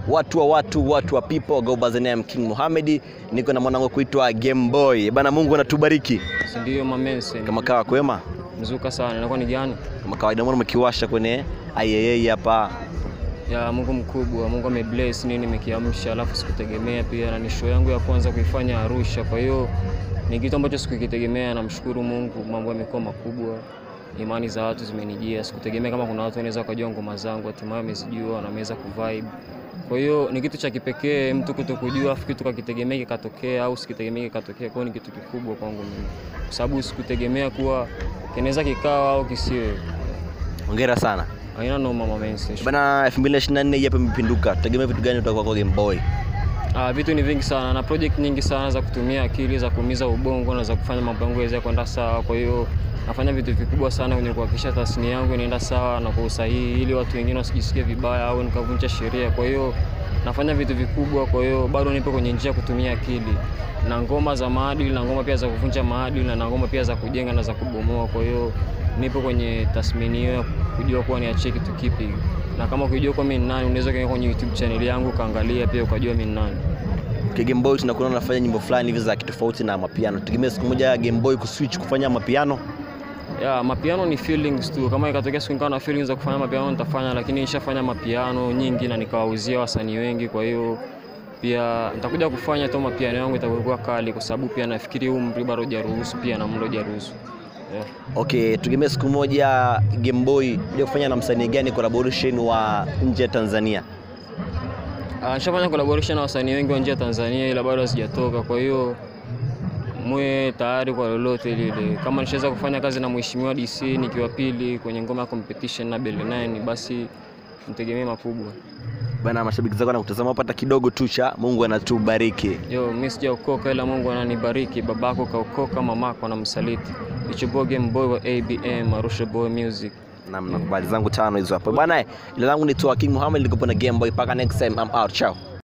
watu wa people, go by the name King Mohamed. Niko na mwanangu kuitwa Game Boy. Bana, Mungu anatubariki. Ndio mamense. Kama kawa kwema? Mzuka sana. Inakuwa ni gani? Kama kawaida mbona mkiwasha kwenye IAA hapa? Ya Mungu mkubwa, Mungu amebless nini nimekiamsha, alafu sikutegemea pia, na ni show yangu ya kwanza kuifanya Arusha. Kwa hiyo ni kitu ambacho sikukitegemea, namshukuru Mungu, mambo yamekuwa makubwa. Imani za watu zimenijia, sikutegemea kama kuna watu wanaweza kujua ngoma zangu, hatimaye wamezijua na wameweza kuvibe. Kwa hiyo ni kitu cha kipekee, mtu kutokujua afu kitu kakitegemea kikatokea au sikitegemea kikatokea. Kwa hiyo ni kitu kikubwa kwangu mimi, kwa sababu sikutegemea kuwa kinaweza kikawa au kisiwe. Hongera sana. Haina noma mamense. Bana, 2024 hapa imepinduka. Tutegemea vitu gani kutoka kwa Game Boy? Vitu ni vingi sana na project nyingi sana za kutumia akili, za kuumiza ubongo na za kufanya mambo yangu yaweze kwenda sawa. Kwa hiyo nafanya vitu vikubwa sana kwenye kuhakikisha tasnia yangu inaenda sawa na kwa usahihi, ili watu wengine wasijisikie vibaya au nikavunja sheria. Kwa hiyo nafanya vitu vikubwa, kwa hiyo bado nipo kwenye njia kutumia akili, na ngoma za maadili na ngoma pia za kuvunja maadili na ngoma pia za kujenga na za kubomoa. Kwa hiyo nipo kwenye tathmini hiyo kujua kuwa niachie kitu kipi, na kama ukijua kwa mimi ni nani unaweza kuingia kwenye YouTube channel yangu kaangalia pia ukajua mimi ni nani. Game Boy tunakuona unafanya nyimbo fulani hivi za kitofauti na mapiano. Tutegemea siku moja Game Boy kuswitch kufanya mapiano? Ya mapiano ni feelings tu. Kama ikatokea siku nikawa na feelings za kufanya mapiano nitafanya, lakini nishafanya mapiano nyingi na nikawauzia wasanii wengi. Kwa hiyo pia nitakuja kufanya tu mapiano yangu itakuwa kali, kwa sababu pia nafikiri umri bado hujaruhusu pia na muda hujaruhusu. Yeah. Okay, tutegemea siku moja Game Boy kuja kufanya na msanii gani collaboration wa nje ya Tanzania? Nishafanya collaboration na wasanii wengi wa nje ya Tanzania ila bado hazijatoka. Kwa hiyo mwe tayari kwa lolote lile. Kama nishaweza kufanya kazi na Mheshimiwa DC nikiwa pili kwenye ngoma ya competition na Bell9, basi mtegemee makubwa. Bana, mashabiki zako na kutazama hapa kidogo tu cha Mungu anatubariki. Mimi sijaokoka ila Mungu ananibariki. Babako kaokoka, mamako anamsaliti. Ichibo Game Boy wa ABM Arusha Boy Music. Na mnakubali zangu 5 hizo hapo. Bana, ile langu ni King Mohamed, niko na Game Boy. Paka next time, I'm out. Ciao.